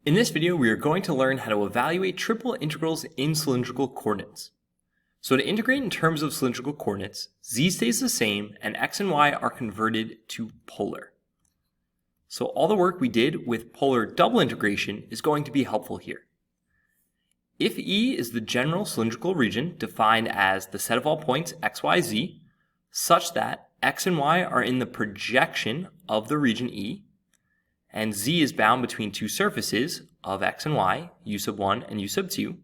In this video, we are going to learn how to evaluate triple integrals in cylindrical coordinates. So to integrate in terms of cylindrical coordinates, z stays the same and x and y are converted to polar. So all the work we did with polar double integration is going to be helpful here. If E is the general cylindrical region defined as the set of all points x, y, z, such that x and y are in the projection of the region E, and z is bound between two surfaces of x and y, u sub 1 and u sub 2,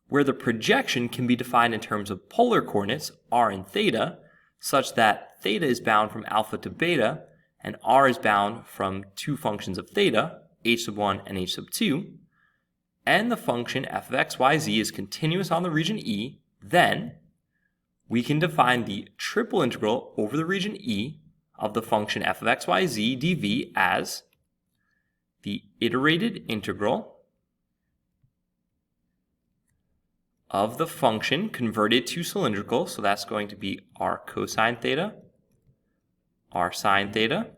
where the projection can be defined in terms of polar coordinates r and theta, such that theta is bound from alpha to beta, and r is bound from two functions of theta, h sub 1 and h sub 2, and the function f of x, y, z is continuous on the region E, then we can define the triple integral over the region E of the function f of x, y, z dv as the iterated integral of the function converted to cylindrical, so that's going to be r cosine theta, r sine theta,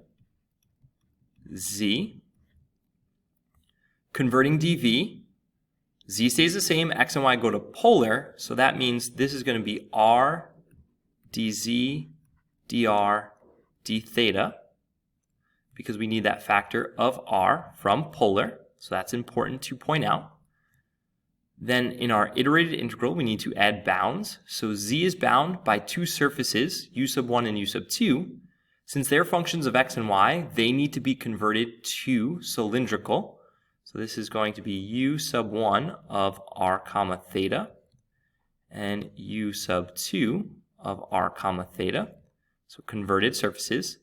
z, converting dv, z stays the same, x and y go to polar, so that means this is going to be r dz dr d theta, because we need that factor of r from polar, so that's important to point out. Then in our iterated integral, we need to add bounds. So z is bound by two surfaces, u sub 1 and u sub 2. Since they're functions of x and y, they need to be converted to cylindrical. So this is going to be u sub 1 of r comma theta and u sub 2 of r comma theta. So converted surfaces.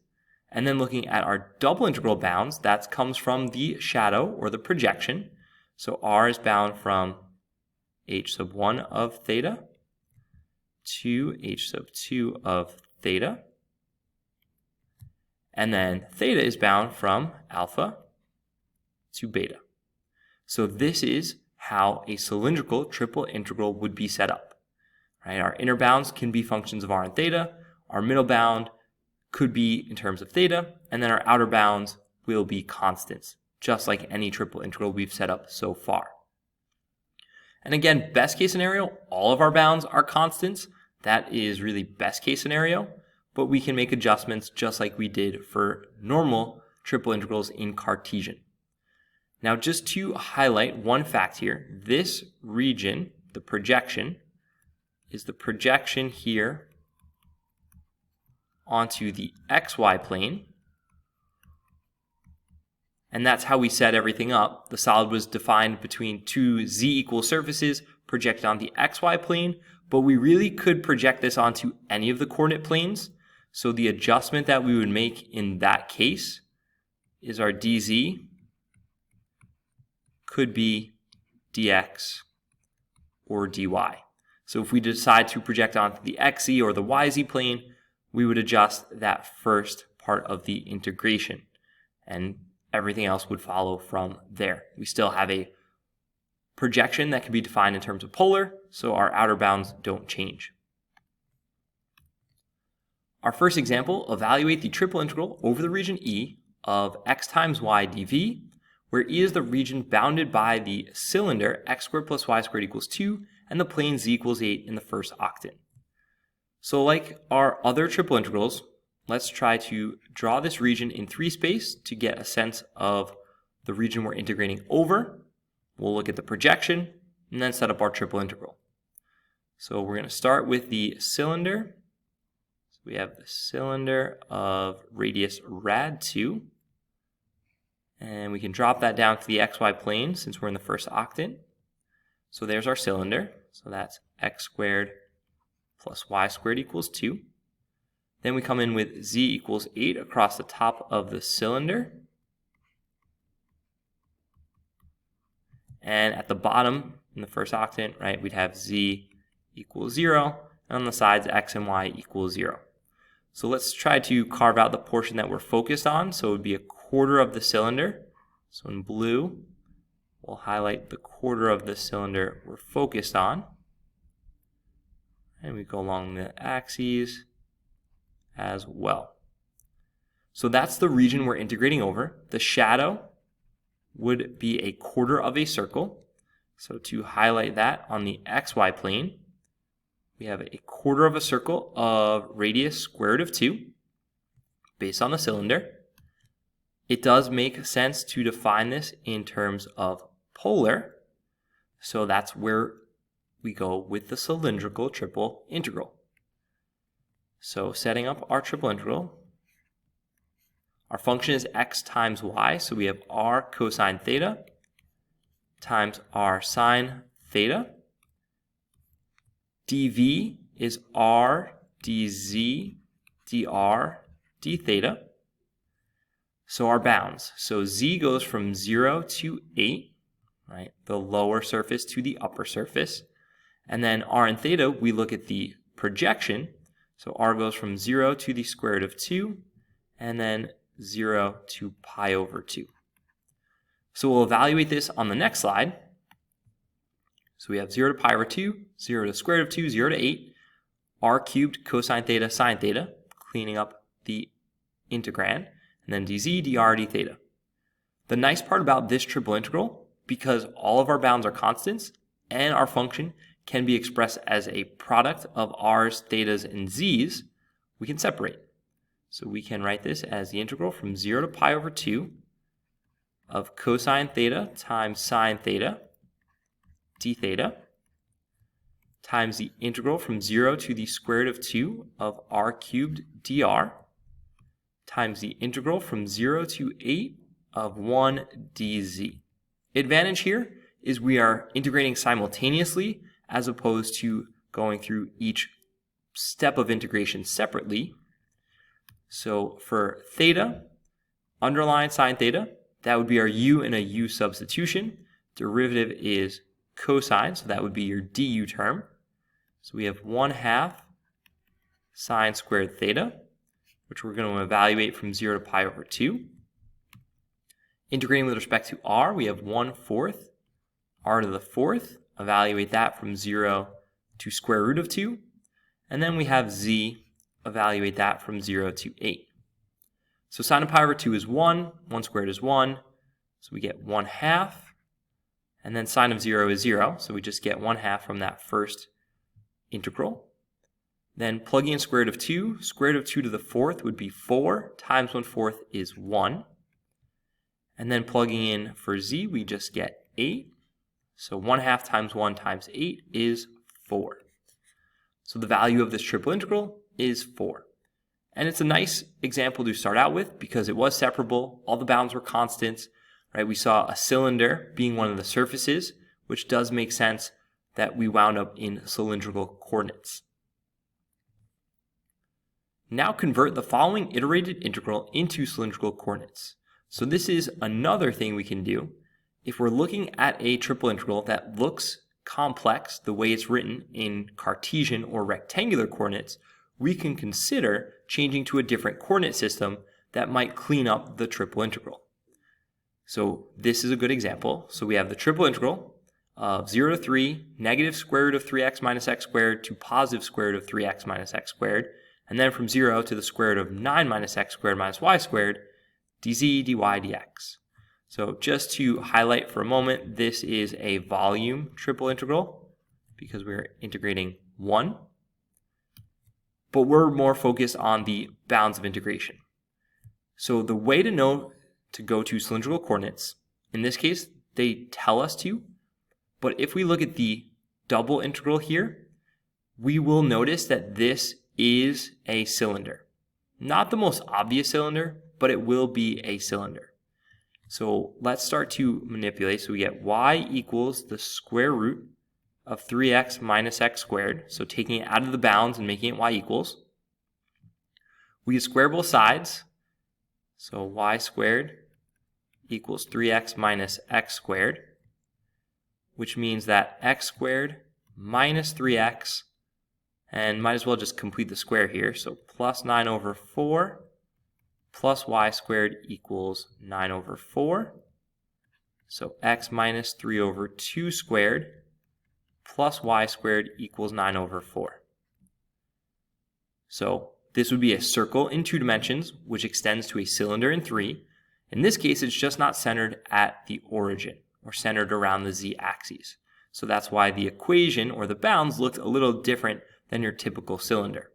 And then looking at our double integral bounds, that comes from the shadow or the projection. So r is bound from h sub 1 of theta to h sub 2 of theta. And then theta is bound from alpha to beta. So this is how a cylindrical triple integral would be set up. Right? Our inner bounds can be functions of r and theta. Our middle bound could be in terms of theta, and then our outer bounds will be constants, just like any triple integral we've set up so far. And again, best case scenario, all of our bounds are constants. That is really best case scenario, but we can make adjustments just like we did for normal triple integrals in Cartesian. Now, just to highlight one fact here, this region, the projection, is the projection here onto the xy plane, and that's how we set everything up. The solid was defined between two z equal surfaces projected on the xy plane, but we really could project this onto any of the coordinate planes. So the adjustment that we would make in that case is our dz could be dx or dy. So if we decide to project onto the xz or the yz plane, we would adjust that first part of the integration, and everything else would follow from there. We still have a projection that can be defined in terms of polar, so our outer bounds don't change. Our first example, evaluate the triple integral over the region E of x times y dv, where E is the region bounded by the cylinder x squared plus y squared equals 2 and the plane z equals 8 in the first octant. So like our other triple integrals, let's try to draw this region in 3 space to get a sense of the region we're integrating over. We'll look at the projection and then set up our triple integral. So we're going to start with the cylinder. So we have the cylinder of radius rad 2. And we can drop that down to the xy plane since we're in the first octant. So there's our cylinder. So that's x squared plus y squared equals 2. Then we come in with z equals 8 across the top of the cylinder. And at the bottom, in the first octant, right, we'd have z equals 0, and on the sides, x and y equals 0. So let's try to carve out the portion that we're focused on. So it would be a quarter of the cylinder. So in blue, we'll highlight the quarter of the cylinder we're focused on. And we go along the axes as well. So that's the region we're integrating over. The shadow would be a quarter of a circle. So to highlight that on the xy plane, we have a quarter of a circle of radius square root of 2 based on the cylinder. It does make sense to define this in terms of polar, so that's where we go with the cylindrical triple integral. So setting up our triple integral, our function is x times y, so we have r cosine theta times r sine theta. dv is r dz dr d theta. So our bounds. So z goes from 0 to 8, right? The lower surface to the upper surface. And then r and theta, we look at the projection. So r goes from 0 to the square root of 2, and then 0 to pi over 2. So we'll evaluate this on the next slide. So we have 0 to pi over 2, 0 to the square root of 2, 0 to 8, r cubed cosine theta sine theta, cleaning up the integrand, and then dz, dr, d theta. The nice part about this triple integral, because all of our bounds are constants and our function can be expressed as a product of r's, thetas, and z's, we can separate. So we can write this as the integral from 0 to pi over 2 of cosine theta times sine theta d theta times the integral from 0 to the square root of 2 of r cubed dr times the integral from 0 to 8 of 1 dz. Advantage here is we are integrating simultaneously as opposed to going through each step of integration separately. So for theta, underline sine theta, that would be our u and a u substitution. Derivative is cosine, so that would be your du term. So we have 1/2 sine squared theta, which we're going to evaluate from 0 to pi over 2. Integrating with respect to r, we have 1/4 r to the 4th. Evaluate that from 0 to square root of 2. And then we have z, evaluate that from 0 to 8. So sine of pi over 2 is 1, 1 squared is 1, so we get 1/2. And then sine of 0 is 0, so we just get 1/2 from that first integral. Then plugging in square root of 2, square root of 2 to the 4th would be 4, times 1/4 is 1. And then plugging in for z, we just get 8. So 1/2 times 1 times 8 is 4. So the value of this triple integral is 4. And it's a nice example to start out with because it was separable, all the bounds were constants, right? We saw a cylinder being one of the surfaces, which does make sense that we wound up in cylindrical coordinates. Now convert the following iterated integral into cylindrical coordinates. So this is another thing we can do. If we're looking at a triple integral that looks complex the way it's written in Cartesian or rectangular coordinates, we can consider changing to a different coordinate system that might clean up the triple integral. So this is a good example. So we have the triple integral of 0 to 3, negative square root of 3x minus x squared to positive square root of 3x minus x squared, and then from 0 to the square root of 9 minus x squared minus y squared, dz, dy, dx. So just to highlight for a moment, this is a volume triple integral because we're integrating 1. But we're more focused on the bounds of integration. So the way to know to go to cylindrical coordinates, in this case, they tell us to, but if we look at the double integral here, we will notice that this is a cylinder. Not the most obvious cylinder, but it will be a cylinder. So let's start to manipulate. So we get y equals the square root of 3x minus x squared. So taking it out of the bounds and making it y equals. We can square both sides. So y squared equals 3x minus x squared, which means that x squared minus 3x, and might as well just complete the square here. So plus 9 over 4 plus y squared equals 9 over 4. So x minus 3 over 2 squared plus y squared equals 9 over 4. So this would be a circle in 2 dimensions, which extends to a cylinder in 3. In this case, it's just not centered at the origin or centered around the z-axis. So that's why the equation or the bounds looked a little different than your typical cylinder.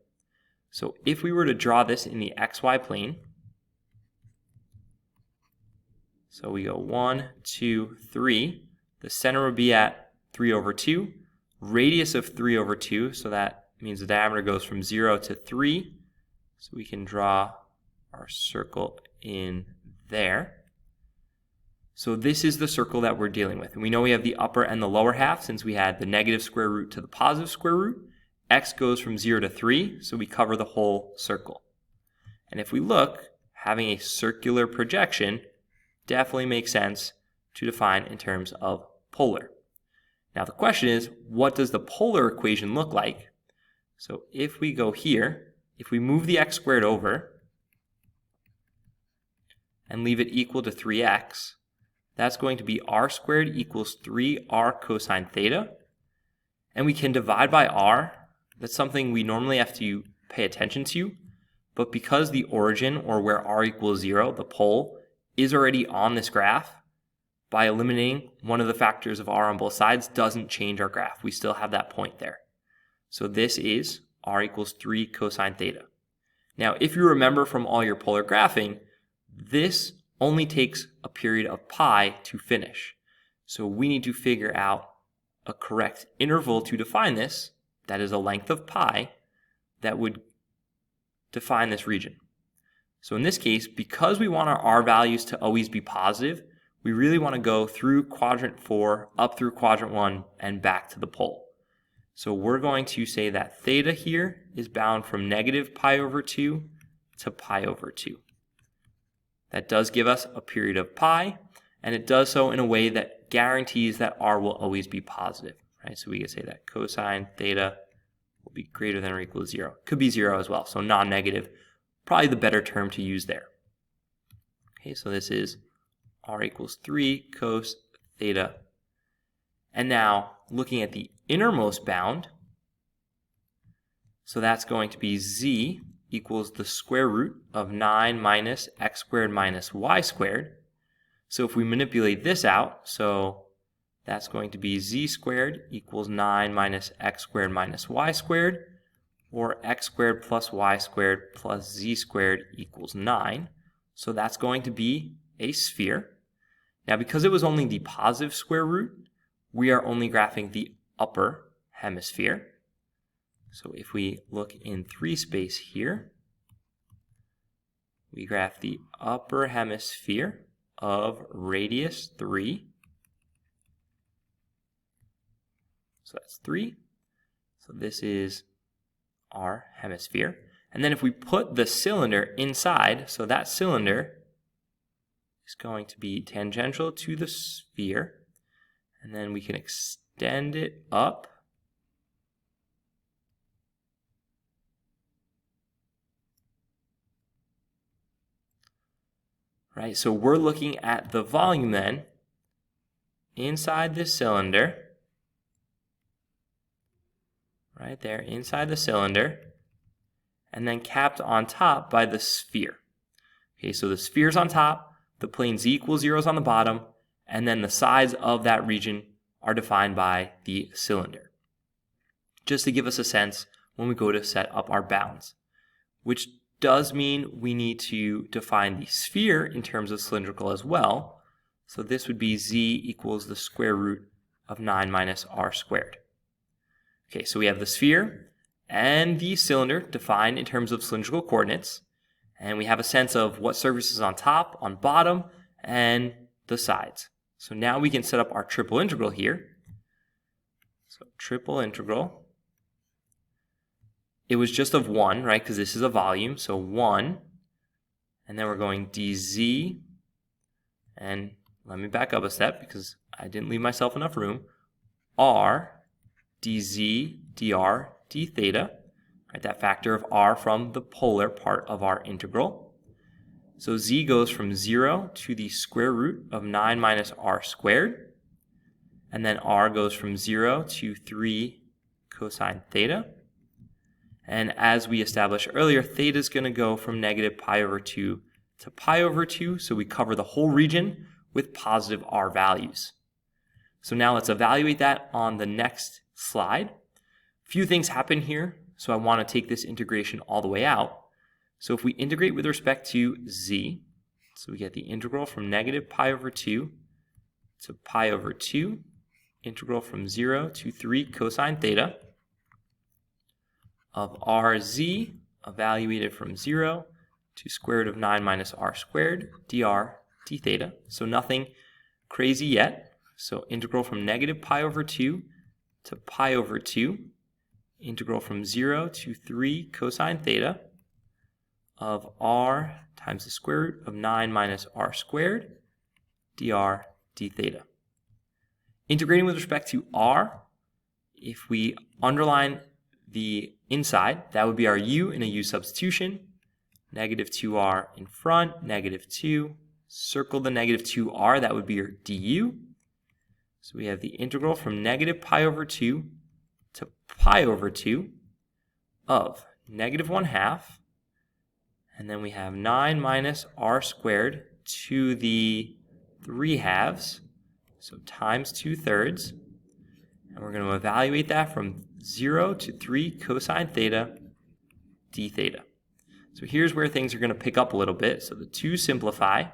So if we were to draw this in the xy plane, so we go 1, 2, 3, the center would be at 3/2, radius of 3/2, so that means the diameter goes from 0 to 3, so we can draw our circle in there. So this is the circle that we're dealing with. And we know we have the upper and the lower half since we had the negative square root to the positive square root. X goes from 0 to 3, so we cover the whole circle. And if we look, having a circular projection definitely makes sense to define in terms of polar. Now the question is, what does the polar equation look like? So if we go here, if we move the x squared over and leave it equal to 3x, that's going to be r squared equals 3r cosine theta. And we can divide by r. That's something we normally have to pay attention to. But because the origin, or where r equals 0, the pole, is already on this graph, by eliminating one of the factors of r on both sides doesn't change our graph. We still have that point there. So this is r equals 3 cosine theta. Now, if you remember from all your polar graphing, this only takes a period of pi to finish. So we need to figure out a correct interval to define this, that is a length of pi, that would define this region. So in this case, because we want our r values to always be positive, we really want to go through quadrant 4, up through quadrant 1, and back to the pole. So we're going to say that theta here is bound from negative pi/2 to pi/2. That does give us a period of pi, and it does so in a way that guarantees that r will always be positive. Right? So we can say that cosine theta will be greater than or equal to 0. Could be 0 as well, so non-negative. Probably the better term to use there. Okay, so this is r equals 3 cos theta. And now, looking at the innermost bound, so that's going to be z equals the square root of 9 minus x squared minus y squared. So if we manipulate this out, so that's going to be z squared equals 9 minus x squared minus y squared, or x squared plus y squared plus z squared equals 9. So that's going to be a sphere. Now, because it was only the positive square root, we are only graphing the upper hemisphere. So if we look in 3 space here, we graph the upper hemisphere of radius 3. So that's 3. So this is our hemisphere. And then if we put the cylinder inside, so that cylinder is going to be tangential to the sphere, and then we can extend it up. Right, so we're looking at the volume then inside this cylinder, right there inside the cylinder, and then capped on top by the sphere. Okay, so the sphere's on top, the plane z equals 0 is on the bottom, and then the sides of that region are defined by the cylinder. Just to give us a sense when we go to set up our bounds, which does mean we need to define the sphere in terms of cylindrical as well. So this would be z equals the square root of 9 minus r squared. Okay, so we have the sphere and the cylinder defined in terms of cylindrical coordinates, and we have a sense of what surface is on top, on bottom, and the sides. So now we can set up our triple integral here. So triple integral, it was just of 1, right, because this is a volume, so 1, and then we're going dz, and let me back up a step because I didn't leave myself enough room, r dz dr d theta, right, that factor of r from the polar part of our integral. So z goes from 0 to the square root of 9 minus r squared, and then r goes from 0 to 3 cosine theta. And as we established earlier, theta is going to go from negative pi/2 to pi over 2, so we cover the whole region with positive r values. So now let's evaluate that on the next slide. A few things happen here, so I want to take this integration all the way out. So if we integrate with respect to z, so we get the integral from negative pi over 2 to pi over 2, integral from 0 to 3 cosine theta of rz evaluated from 0 to square root of 9 minus r squared dr d theta. So nothing crazy yet. So integral from negative pi over 2 to pi over 2, integral from 0 to 3 cosine theta of r times the square root of 9 minus r squared dr d theta. Integrating with respect to r, if we underline the inside, that would be our u in a u substitution. Negative 2r in front, negative 2. Circle the negative 2r, that would be your du. So we have the integral from negative pi over 2 to pi over 2 of negative 1/2. And then we have 9 minus r squared to the 3/2, so times 2/3. And we're going to evaluate that from 0 to 3 cosine theta d theta. So here's where things are going to pick up a little bit. So the 2 simplify.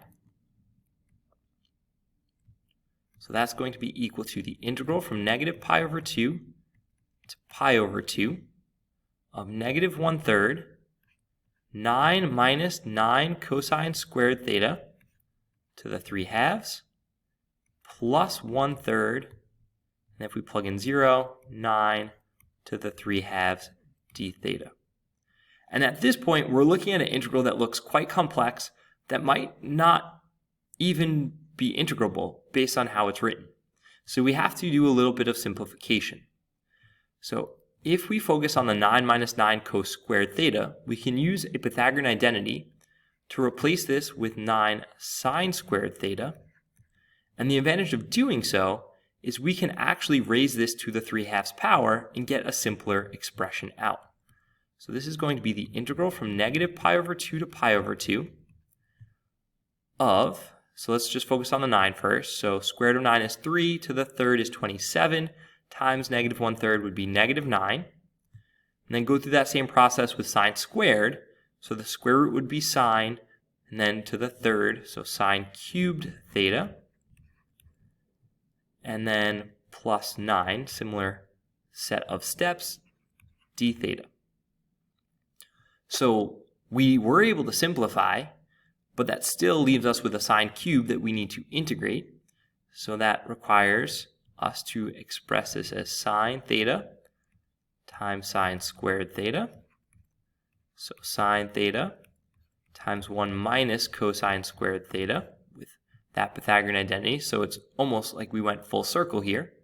So that's going to be equal to the integral from negative pi over 2 to pi over 2 of negative 1/3, 9 minus 9 cosine squared theta to the 3/2 plus 1/3. And if we plug in 0, 9 to the 3/2 d theta. And at this point, we're looking at an integral that looks quite complex that might not even be integrable based on how it's written. So we have to do a little bit of simplification. So if we focus on the 9 minus 9 cos squared theta, we can use a Pythagorean identity to replace this with 9 sine squared theta. And the advantage of doing so is we can actually raise this to the 3/2 power and get a simpler expression out. So this is going to be the integral from negative pi over 2 to pi over 2 of, so let's just focus on the 9 first. So square root of 9 is 3, to the 3rd is 27, times negative 1/3 would be negative 9. And then go through that same process with sine squared. So the square root would be sine, and then to the 3rd, so sine cubed theta. And then plus 9, similar set of steps, d theta. So we were able to simplify, but that still leaves us with a sine cube that we need to integrate. So that requires us to express this as sine theta times sine squared theta. So sine theta times 1 minus cosine squared theta with that Pythagorean identity. So it's almost like we went full circle here.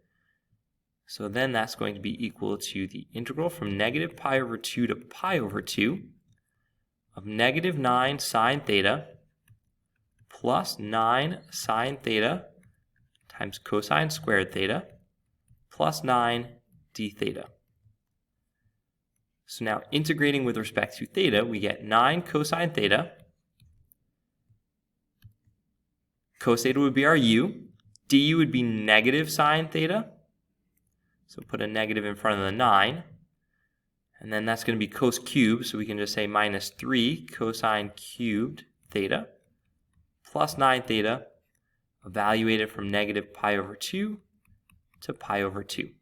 So then that's going to be equal to the integral from negative pi over 2 to pi over 2 of negative 9 sine theta plus 9 sine theta times cosine squared theta plus 9 d theta. So now integrating with respect to theta, we get 9 cosine theta. Cos theta would be our u. du would be negative sine theta. So put a negative in front of the 9. And then that's going to be cos cubed, so we can just say minus 3 cosine cubed theta plus 9 theta, evaluated from negative pi over 2 to pi over 2.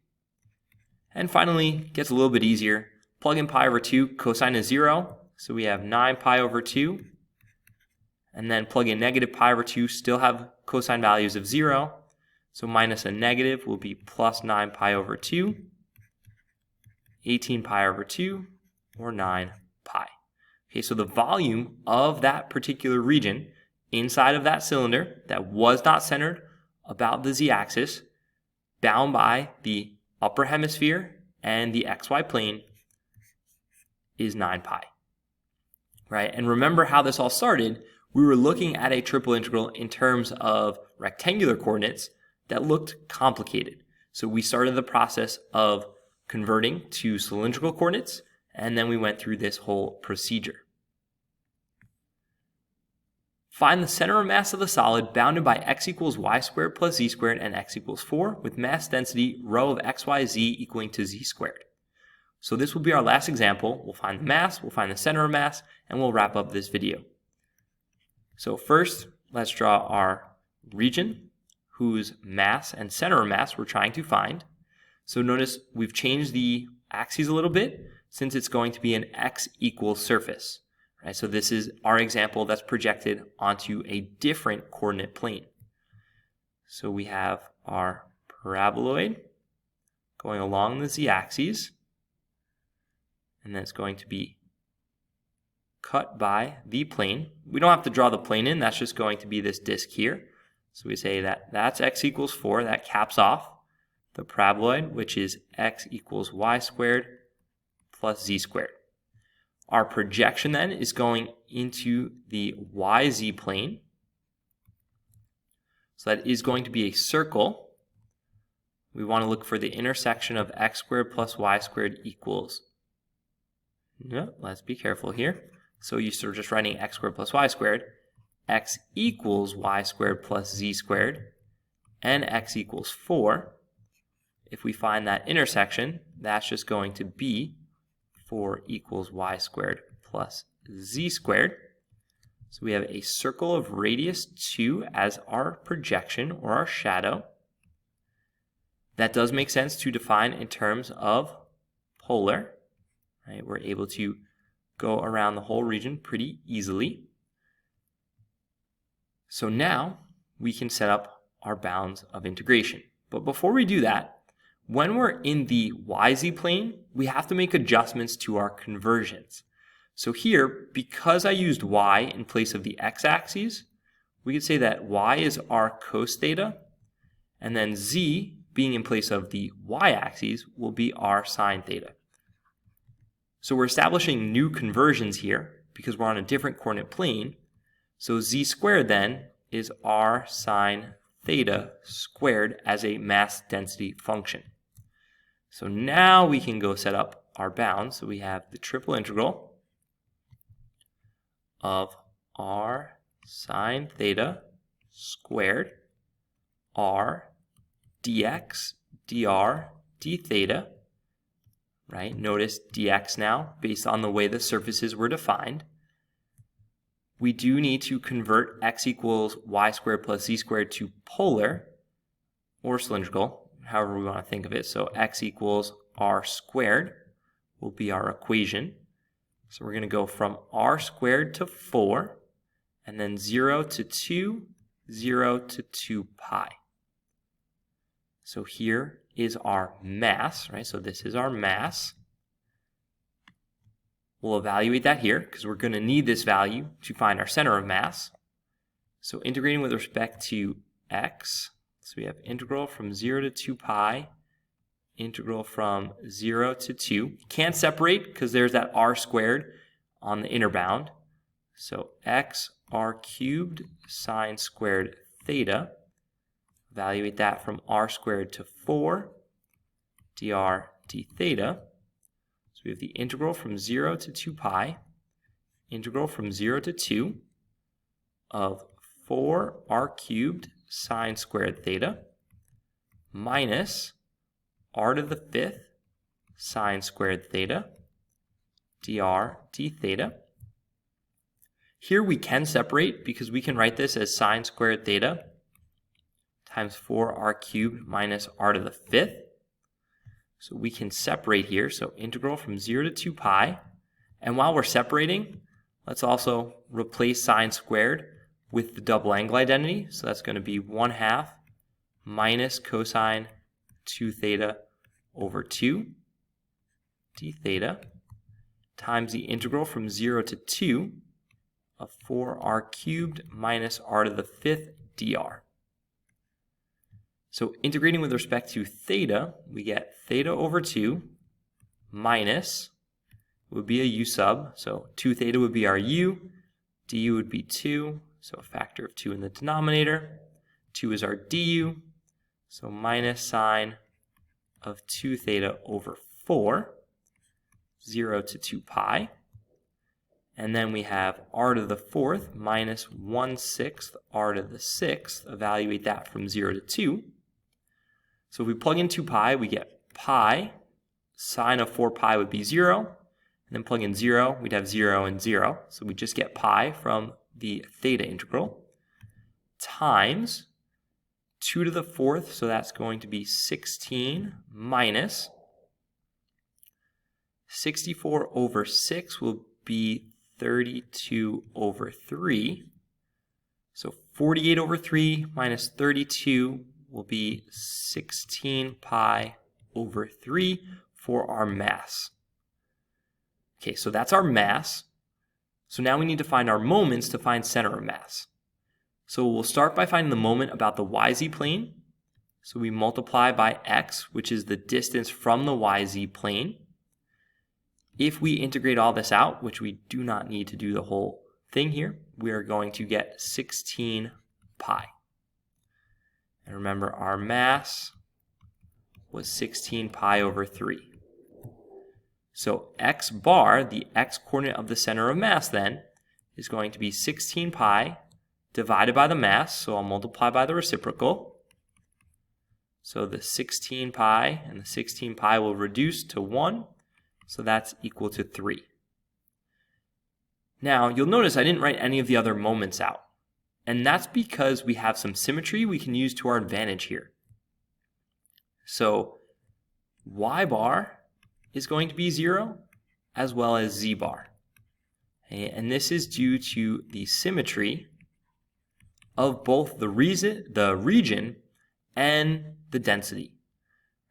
And finally, it gets a little bit easier. Plug in pi over 2, cosine is 0, so we have 9 pi over 2. And then plug in negative pi over 2, still have cosine values of 0. So minus a negative will be plus 9 pi over 2, 18 pi over 2, or 9 pi. Okay, so the volume of that particular region inside of that cylinder that was not centered about the z-axis, bound by the upper hemisphere and the xy plane, is 9 pi. Right? And remember how this all started. We were looking at a triple integral in terms of rectangular coordinates that looked complicated. So we started the process of converting to cylindrical coordinates, and then we went through this whole procedure. Find the center of mass of the solid bounded by x equals y squared plus z squared and x equals 4 with mass density rho of x, y, z equaling to z squared. So this will be our last example. We'll find the mass, we'll find the center of mass, and we'll wrap up this video. So first, let's draw our region whose mass and center of mass we're trying to find. So notice we've changed the axes a little bit since it's going to be an x equals surface. Right, so this is our example that's projected onto a different coordinate plane. So we have our paraboloid going along the z-axis, and then it's going to be cut by the plane. We don't have to draw the plane in, that's just going to be this disk here. So we say that that's x equals 4, that caps off the paraboloid, which is x equals y squared plus z squared. Our projection then is going into the YZ plane. So that is going to be a circle. We want to look for the intersection of x squared plus y squared equals. No, let's be careful here. So you start just writing x squared plus y squared. X equals y squared plus z squared. And x equals 4. If we find that intersection, that's just going to be 4 equals y squared plus z squared. So we have a circle of radius 2 as our projection or our shadow. That does make sense to define in terms of polar. Right? We're able to go around the whole region pretty easily. So now we can set up our bounds of integration. But before we do that, when we're in the YZ plane, we have to make adjustments to our conversions. So here, because I used y in place of the x-axis, we could say that y is our cos theta, and then z, being in place of the y-axis, will be our sine theta. So we're establishing new conversions here because we're on a different coordinate plane. So z squared then is r sine theta squared as a mass density function. So now we can go set up our bounds. So we have the triple integral of r sine theta squared r dx dr d theta. Right? Notice dx now, based on the way the surfaces were defined. We do need to convert x equals y squared plus z squared to polar or cylindrical, however we want to think of it. So x equals r squared will be our equation. So we're going to go from r squared to 4, and then 0 to 2, 0 to 2 pi. So here is our mass, right? So this is our mass. We'll evaluate that here because we're going to need this value to find our center of mass. So integrating with respect to x, so we have integral from 0 to 2 pi, integral from 0 to 2. Can't separate because there's that r squared on the inner bound. So x r cubed sine squared theta. Evaluate that from r squared to 4 dr d theta. So we have the integral from 0 to 2 pi, integral from 0 to 2 of 4 r cubed sine squared theta minus r to the 5th sine squared theta dr d theta. Here we can separate because we can write this as sine squared theta times 4r cubed minus r to the 5th. So we can separate here. So integral from 0 to 2 pi. And while we're separating, let's also replace sine squared with the double angle identity. So that's going to be 1/2 minus cosine 2 theta over 2 d theta times the integral from 0 to 2 of 4r cubed minus r to the 5th dr. So integrating with respect to theta, we get theta over 2 minus, would be a u sub, so 2 theta would be our u, du would be 2, so a factor of 2 in the denominator. 2 is our du, so minus sine of 2 theta over 4, 0 to 2 pi. And then we have r to the fourth minus 1/6 r to the sixth. Evaluate that from 0 to 2. So if we plug in 2 pi, we get pi. Sine of 4 pi would be 0. And then plug in 0, we'd have 0 and 0. So we just get pi from the theta integral times 2 to the fourth. So that's going to be 16 minus 64 over 6 will be 32 over 3. So 48 over 3 minus 32 will be 16 pi over 3 for our mass. Okay, so that's our mass. So now we need to find our moments to find center of mass. So we'll start by finding the moment about the yz plane. So we multiply by x, which is the distance from the yz plane. If we integrate all this out, which we do not need to do the whole thing here, we are going to get 16 pi. And remember, our mass was 16 pi over 3. So x bar, the x coordinate of the center of mass then, is going to be 16 pi divided by the mass, so I'll multiply by the reciprocal. So the 16 pi and the 16 pi will reduce to 1, so that's equal to 3. Now, you'll notice I didn't write any of the other moments out, and that's because we have some symmetry we can use to our advantage here. So y bar is going to be 0, as well as z bar. Okay, and this is due to the symmetry of both the region and the density.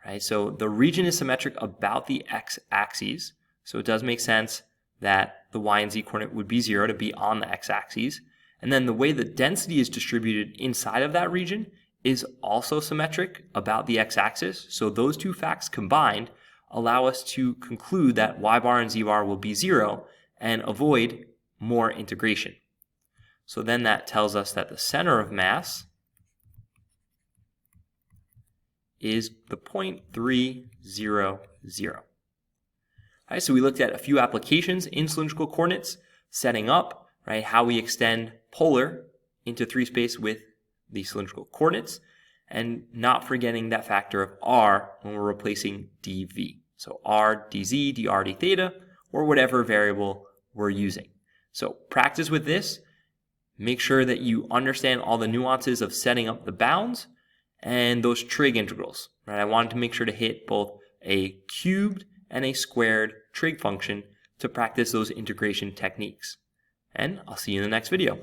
Right? So the region is symmetric about the x-axis, so it does make sense that the y and z coordinate would be 0 to be on the x-axis. And then the way the density is distributed inside of that region is also symmetric about the x-axis. So those two facts combined allow us to conclude that y bar and z bar will be 0 and avoid more integration. So then that tells us that the center of mass is the point 3, 0, 0. All right, so we looked at a few applications in cylindrical coordinates, setting up, right, how we extend polar into 3 space with the cylindrical coordinates, and not forgetting that factor of r when we're replacing dv. So r dz, dr d theta, or whatever variable we're using. So practice with this. Make sure that you understand all the nuances of setting up the bounds and those trig integrals. Right? I wanted to make sure to hit both a cubed and a squared trig function to practice those integration techniques. And I'll see you in the next video.